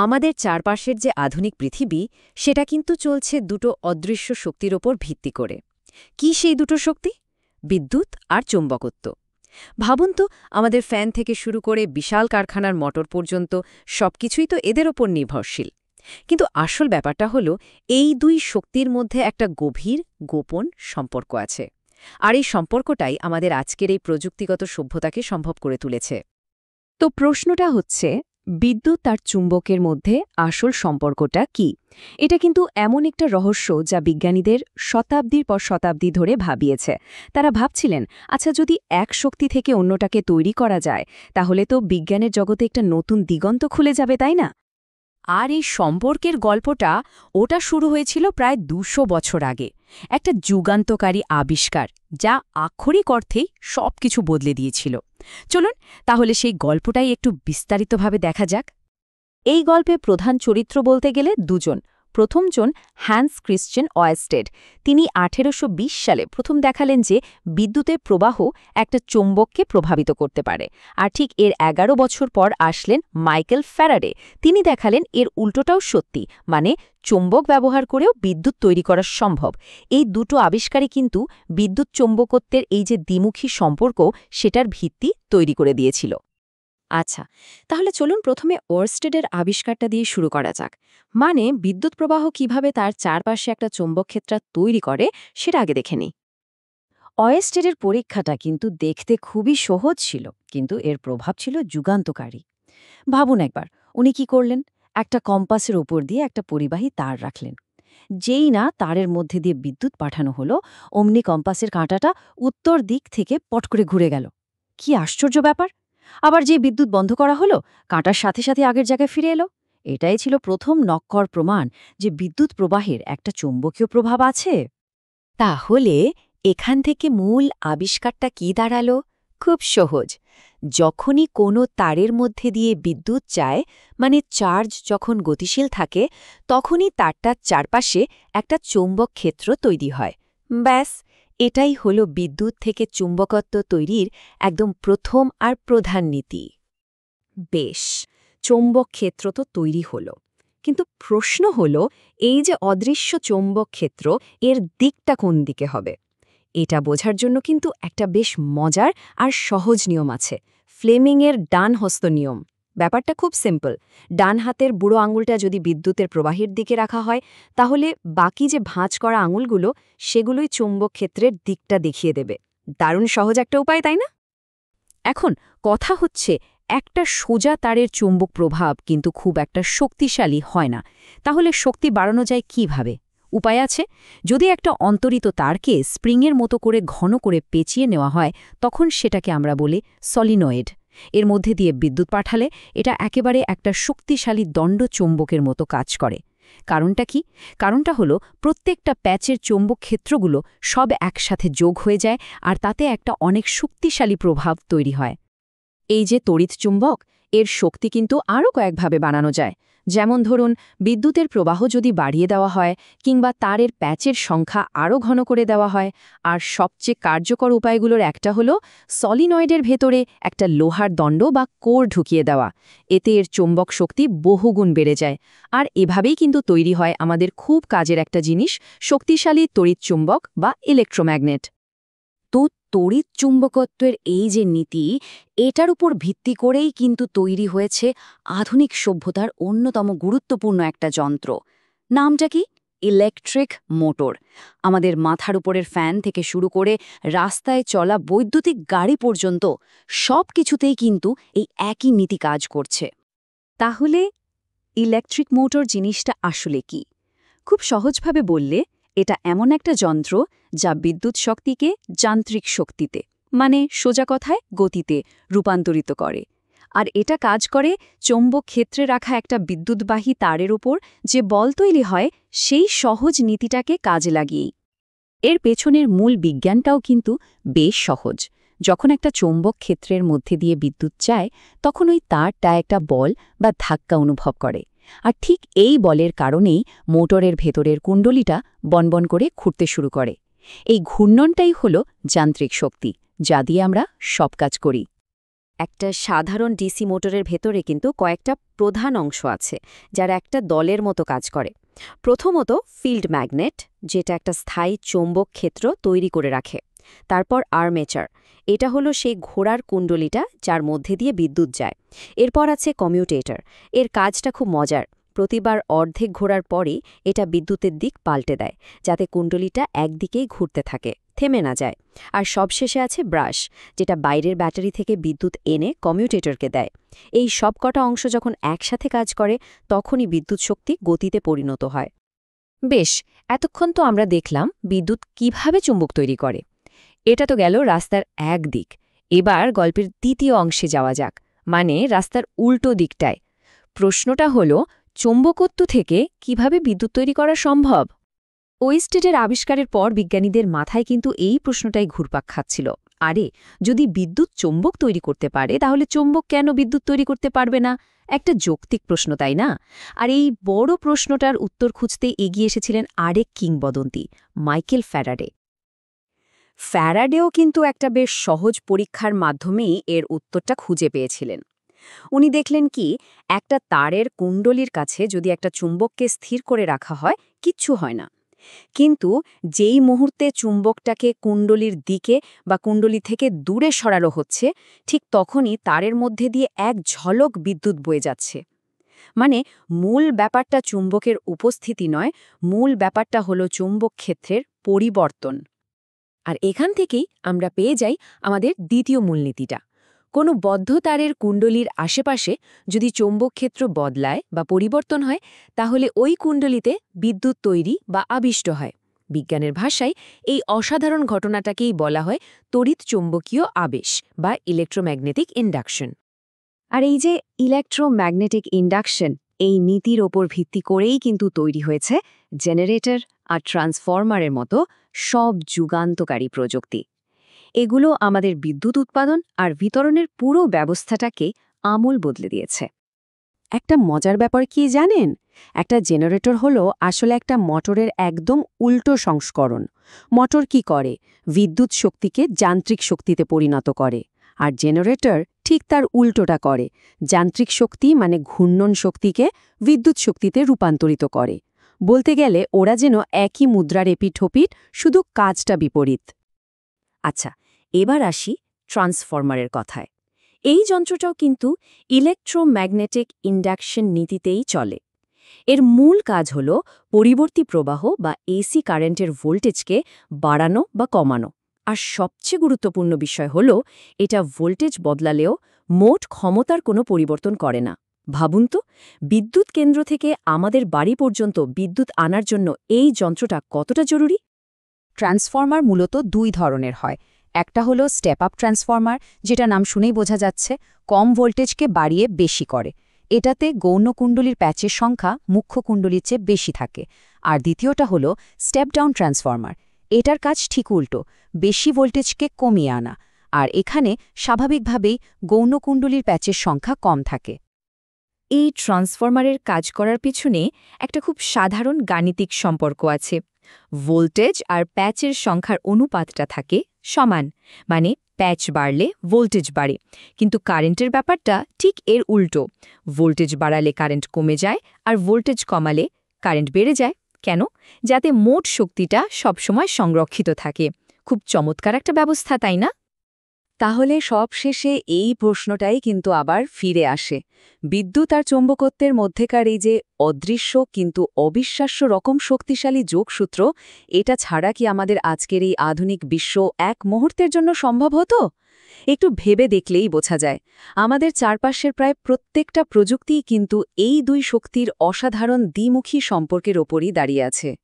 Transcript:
আমাদের চারপাশের যে আধুনিক পৃথিবী সেটা কিন্তু চলছে দুটো অদৃশ্য শক্তির ওপর ভিত্তি করে। কি সেই দুটো শক্তি? বিদ্যুৎ আর চৌম্বকত্ব। ভাবুন তো, আমাদের ফ্যান থেকে শুরু করে বিশাল কারখানার মোটর পর্যন্ত সবকিছুই তো এদের ওপর নির্ভরশীল। কিন্তু আসল ব্যাপারটা হলো, এই দুই শক্তির মধ্যে একটা গভীর, গোপন সম্পর্ক আছে। আর এই সম্পর্কটাই আমাদের আজকের এই প্রযুক্তিগত সভ্যতাকে সম্ভব করে তুলেছে। তো প্রশ্নটা হচ্ছে, বিদ্যুৎ আর চুম্বকের মধ্যে আসল সম্পর্কটা কি? এটা কিন্তু এমন একটা রহস্য যা বিজ্ঞানীদের শতাব্দীর পর শতাব্দী ধরে ভাবিয়েছে। তারা ভাবছিলেন, আচ্ছা, যদি এক শক্তি থেকে অন্যটাকে তৈরি করা যায়, তাহলে তো বিজ্ঞানের জগতে একটা নতুন দিগন্ত খুলে যাবে, তাই না? আর এই সম্পর্কের গল্পটা ওটা শুরু হয়েছিল প্রায় ২০০ বছর আগে, একটা যুগান্তকারী আবিষ্কার যা আক্ষরিক অর্থেই সবকিছু বদলে দিয়েছিল। চলুন তাহলে সেই গল্পটাই একটু বিস্তারিতভাবে দেখা যাক। এই গল্পে প্রধান চরিত্র বলতে গেলে দুজন। প্রথমজন হ্যান্স ক্রিশ্চিয়ান ওয়েরস্টেড। তিনি ১৮২০ সালে প্রথম দেখালেন যে বিদ্যুতের প্রবাহ একটা চৌম্বককে প্রভাবিত করতে পারে। আর ঠিক এর ১১ বছর পর আসলেন মাইকেল ফ্যারাডে। তিনি দেখালেন এর উল্টোটাও সত্যি, মানে চৌম্বক ব্যবহার করেও বিদ্যুৎ তৈরি করা সম্ভব। এই দুটো আবিষ্কারই কিন্তু বিদ্যুৎ চৌম্বকত্বের এই যে দ্বিমুখী সম্পর্ক, সেটার ভিত্তি তৈরি করে দিয়েছিল। আচ্ছা, তাহলে চলুন প্রথমে ওরস্টেডের আবিষ্কারটা দিয়ে শুরু করা যাক। মানে বিদ্যুৎ প্রবাহ কিভাবে তার চারপাশে একটা চৌম্বকক্ষেত্র তৈরি করে সেটা আগে দেখে নিই। ওরস্টেডের পরীক্ষাটা কিন্তু দেখতে খুবই সহজ ছিল, কিন্তু এর প্রভাব ছিল যুগান্তকারী। ভাবুন একবার, উনি কি করলেন? একটা কম্পাসের উপর দিয়ে একটা পরিবাহী তার রাখলেন। যেই না তারের মধ্যে দিয়ে বিদ্যুৎ পাঠানো হলো, অমনি কম্পাসের কাঁটাটা উত্তর দিক থেকে পট করে ঘুরে গেল। কি আশ্চর্য ব্যাপার! আবার যে বিদ্যুৎ বন্ধ করা হলো, কাঁটার সাথে সাথে আগের জায়গায় ফিরে এলো। এটাই ছিল প্রথম নক্কর প্রমাণ যে বিদ্যুৎ প্রবাহের একটা চৌম্বকীয় প্রভাব আছে। তাহলে এখান থেকে মূল আবিষ্কারটা কি দাঁড়ালো? খুব সহজ। যখনই কোনো তারের মধ্যে দিয়ে বিদ্যুৎ যায়, মানে চার্জ যখন গতিশীল থাকে, তখনই তারটার চারপাশে একটা চৌম্বক ক্ষেত্র তৈরি হয়। ব্যাস, এটাই হলো বিদ্যুৎ থেকে চুম্বকত্ব তৈরির একদম প্রথম আর প্রধান নীতি। বেশ, চৌম্বক ক্ষেত্র তো তৈরি হলো, কিন্তু প্রশ্ন হলো, এই যে অদৃশ্য চৌম্বক ক্ষেত্র, এর দিকটা কোন দিকে হবে? এটা বোঝার জন্য কিন্তু একটা বেশ মজার আর সহজ নিয়ম আছে, ফ্লেমিংয়ের ডান হস্ত নিয়ম। ব্যাপারটা খুব সিম্পল। ডান হাতের বুড়ো আঙুলটা যদি বিদ্যুতের প্রবাহের দিকে রাখা হয়, তাহলে বাকি যে ভাঁজ করা আঙুলগুলো, সেগুলোই চৌম্বক ক্ষেত্রের দিকটা দেখিয়ে দেবে। দারুণ সহজ একটা উপায়, তাই না? এখন কথা হচ্ছে, একটা সোজা তারের চুম্বক প্রভাব কিন্তু খুব একটা শক্তিশালী হয় না। তাহলে শক্তি বাড়ানো যায় কিভাবে? উপায় আছে। যদি একটা অন্তরিত তারকে স্প্রিংয়ের মতো করে ঘন করে পেঁচিয়ে নেওয়া হয়, তখন সেটাকে আমরা বলি সলিনয়েড। এর মধ্যে দিয়ে বিদ্যুৎ পাঠালে এটা একেবারে একটা শক্তিশালী দণ্ড চৌম্বকের মতো কাজ করে। কারণটা কি? কারণটা হলো, প্রত্যেকটা প্যাচের চৌম্বক ক্ষেত্রগুলো সব একসাথে যোগ হয়ে যায়, আর তাতে একটা অনেক শক্তিশালী প্রভাব তৈরি হয়। এই যে তড়িৎ চুম্বক, এর শক্তি কিন্তু আরও কয়েকভাবে বানানো যায়। যেমন ধরুন, বিদ্যুতের প্রবাহ যদি বাড়িয়ে দেওয়া হয়, কিংবা তারের প্যাচের সংখ্যা আরও ঘন করে দেওয়া হয়। আর সবচেয়ে কার্যকর উপায়গুলোর একটা হলো সলিনয়েডের ভেতরে একটা লোহার দণ্ড বা কোর ঢুকিয়ে দেওয়া। এতে এর চুম্বক শক্তি বহুগুণ বেড়ে যায়। আর এভাবেই কিন্তু তৈরি হয় আমাদের খুব কাজের একটা জিনিস, শক্তিশালী তড়িৎ চুম্বক বা ইলেকট্রোম্যাগনেট। তো তড়িৎ চুম্বকত্বের এই যে নীতি, এটার উপর ভিত্তি করেই কিন্তু তৈরি হয়েছে আধুনিক সভ্যতার অন্যতম গুরুত্বপূর্ণ একটা যন্ত্র। নামটা কি? Electric motor. আমাদের মাথার উপরের ফ্যান থেকে শুরু করে রাস্তায় চলা বৈদ্যুতিক গাড়ি পর্যন্ত সব কিছুতেই কিন্তু এই একই নীতি কাজ করছে। তাহলে ইলেকট্রিক মোটর জিনিসটা আসলে কি? খুব সহজভাবে বললে, এটা এমন একটা যন্ত্র যা বিদ্যুৎ শক্তিকে যান্ত্রিক শক্তিতে, মানে সোজা কথায় গতিতে রূপান্তরিত করে। আর এটা কাজ করে চৌম্বক ক্ষেত্রে রাখা একটা বিদ্যুৎবাহী তারের ওপর যে বল তৈরি হয়, সেই সহজ নীতিটাকে কাজে লাগিয়েই। এর পেছনের মূল বিজ্ঞানটাও কিন্তু বেশ সহজ। যখন একটা চৌম্বক ক্ষেত্রের মধ্যে দিয়ে বিদ্যুৎ যায়, তখন ওই তারটা একটা বল বা ধাক্কা অনুভব করে। আর ঠিক এই বলের কারণেই মোটরের ভেতরের কুণ্ডলিটা বনবন করে ঘুরতে শুরু করে। এই ঘূর্ণনটাই হল যান্ত্রিক শক্তি, যা দিয়ে আমরা সব কাজ করি। একটা সাধারণ ডিসি মোটরের ভেতরে কিন্তু কয়েকটা প্রধান অংশ আছে যারা একটা দলের মতো কাজ করে। প্রথমত ফিল্ড ম্যাগনেট, যেটা একটা স্থায়ী চৌম্বক ক্ষেত্র তৈরি করে রাখে। তারপর আর্মেচার, এটা হলো সেই ঘোড়ার কুণ্ডলিটা যার মধ্যে দিয়ে বিদ্যুৎ যায়। এরপর আছে কমিউটেটর, এর কাজটা খুব মজার। প্রতিবার অর্ধেক ঘোরার পরই এটা বিদ্যুতের দিক পাল্টে দেয়, যাতে কুণ্ডলিটা একদিকেই ঘুরতে থাকে, থেমে না যায়। আর সবশেষে আছে ব্রাশ, যেটা বাইরের ব্যাটারি থেকে বিদ্যুৎ এনে কমিউটেটরকে দেয়। এই সবকটা অংশ যখন একসাথে কাজ করে তখনই বিদ্যুৎ শক্তি গতিতে পরিণত হয়। বেশ, এতক্ষণ তো আমরা দেখলাম বিদ্যুৎ কিভাবে চুম্বক তৈরি করে। এটা তো গেল রাস্তার এক দিক। এবার গল্পের দ্বিতীয় অংশে যাওয়া যাক, মানে রাস্তার উল্টো দিকটায়। প্রশ্নটা হলো, চৌম্বকত্ব থেকে কিভাবে বিদ্যুৎ তৈরি করা সম্ভব? ওয়েস্টেডের আবিষ্কারের পর বিজ্ঞানীদের মাথায় কিন্তু এই প্রশ্নটাই ঘুরপাক খাচ্ছিল। আরে, যদি বিদ্যুৎ চৌম্বক তৈরি করতে পারে তাহলে চৌম্বক কেন বিদ্যুৎ তৈরি করতে পারবে না? একটা যৌক্তিক প্রশ্ন, তাই না? আর এই বড় প্রশ্নটার উত্তর খুঁজতে এগিয়ে এসেছিলেন আরেক কিংবদন্তি, মাইকেল ফ্যারাডে। ফ্যারাডেও কিন্তু একটা বেশ সহজ পরীক্ষার মাধ্যমেই এর উত্তরটা খুঁজে পেয়েছিলেন। উনি দেখলেন কি, একটা তারের কুণ্ডলীর কাছে যদি একটা চুম্বককে স্থির করে রাখা হয়, কিচ্ছু হয় না। কিন্তু যেই মুহূর্তে চুম্বকটাকে কুণ্ডলীর দিকে বা কুণ্ডলী থেকে দূরে সরানো হচ্ছে, ঠিক তখনই তারের মধ্যে দিয়ে এক ঝলক বিদ্যুৎ বয়ে যাচ্ছে। মানে মূল ব্যাপারটা চুম্বকের উপস্থিতি নয়, মূল ব্যাপারটা হলো চুম্বক ক্ষেত্রের পরিবর্তন। আর এখান থেকেই আমরা পেয়ে যাই আমাদের দ্বিতীয় মূলনীতিটা। কোনো বদ্ধ তারের কুণ্ডলীর আশেপাশে যদি চৌম্বক ক্ষেত্র বদলায় বা পরিবর্তন হয়, তাহলে ওই কুণ্ডলীতে বিদ্যুৎ তৈরি বা আবিষ্ট হয়। বিজ্ঞানের ভাষায় এই অসাধারণ ঘটনাটাকেই বলা হয় তড়িৎ চৌম্বকীয় আবেশ বা ইলেকট্রোম্যাগনেটিক ইন্ডাকশন। আর এই যে ইলেকট্রোম্যাগনেটিক ইন্ডাকশন, এই নীতির ওপর ভিত্তি করেই কিন্তু তৈরি হয়েছে জেনারেটর আর ট্রান্সফরমারের মতো সব যুগান্তকারী প্রযুক্তি। এগুলো আমাদের বিদ্যুৎ উৎপাদন আর বিতরণের পুরো ব্যবস্থাটাকে আমূল বদলে দিয়েছে। একটা মজার ব্যাপার কি জানেন? একটা জেনারেটর হলো আসলে একটা মোটরের একদম উল্টো সংস্করণ। মোটর কি করে? বিদ্যুৎ শক্তিকে যান্ত্রিক শক্তিতে পরিণত করে। আর জেনারেটর ঠিক তার উল্টোটা করে, যান্ত্রিক শক্তি মানে ঘূর্ণন শক্তিকে বিদ্যুৎ শক্তিতে রূপান্তরিত করে। বলতে গেলে ওরা যেন একই মুদ্রার এপিঠ-ওপিঠ, শুধু কাজটা বিপরীত। আচ্ছা, এবার আসি ট্রান্সফরমারের কথায়। এই যন্ত্রটাও কিন্তু ইলেকট্রোম্যাগনেটিক ইন্ডাকশন নীতিতেই চলে। এর মূল কাজ হল পরিবর্তী প্রবাহ বা এসি কারেন্টের ভোল্টেজকে বাড়ানো বা কমানো। আর সবচেয়ে গুরুত্বপূর্ণ বিষয় হল, এটা ভোল্টেজ বদলালেও মোট ক্ষমতার কোনো পরিবর্তন করে না। ভাবুন তো, বিদ্যুৎ কেন্দ্র থেকে আমাদের বাড়ি পর্যন্ত বিদ্যুৎ আনার জন্য এই যন্ত্রটা কতটা জরুরি? ট্রান্সফরমার মূলত দুই ধরনের হয়। একটা হলো স্টেপ আপ ট্রান্সফরমার, যেটা নাম শুনেই বোঝা যাচ্ছে, কম ভোল্টেজকে বাড়িয়ে বেশি করে। এটাতে গৌণ কুণ্ডলীর প্যাচের সংখ্যা মুখ্য কুণ্ডলীর চেয়ে বেশি থাকে। আর দ্বিতীয়টা হলো স্টেপ ডাউন ট্রান্সফরমার। এটার কাজ ঠিক উল্টো, বেশি ভোল্টেজকে কমিয়ে আনা। আর এখানে স্বাভাবিকভাবেই গৌণ কুণ্ডলীর প্যাচের সংখ্যা কম থাকে। এই ট্রান্সফরমারের কাজ করার পিছনে একটা খুব সাধারণ গাণিতিক সম্পর্ক আছে। ভোল্টেজ আর প্যাচের সংখ্যার অনুপাতটা থাকে সমান, মানে প্যাচ বাড়লে ভোল্টেজ বাড়ে। কিন্তু কারেন্টের ব্যাপারটা ঠিক এর উল্টো। ভোল্টেজ বাড়ালে কারেন্ট কমে যায়, আর ভোল্টেজ কমালে কারেন্ট বেড়ে যায়। কেন? যাতে মোট শক্তিটা সবসময় সংরক্ষিত থাকে। খুব চমৎকার একটা ব্যবস্থা, তাই না? তাহলে সবশেষে এই প্রশ্নটাই কিন্তু আবার ফিরে আসে, বিদ্যুৎ আর চৌম্বকত্বের মধ্যেকার এই যে অদৃশ্য কিন্তু অবিশ্বাস্য রকম শক্তিশালী যোগসূত্র, এটা ছাড়া কি আমাদের আজকের এই আধুনিক বিশ্ব এক মুহূর্তের জন্য সম্ভব হতো? একটু ভেবে দেখলেই বোঝা যায়, আমাদের চারপাশের প্রায় প্রত্যেকটা প্রযুক্তিই কিন্তু এই দুই শক্তির অসাধারণ দ্বিমুখী সম্পর্কের ওপরই দাঁড়িয়ে আছে।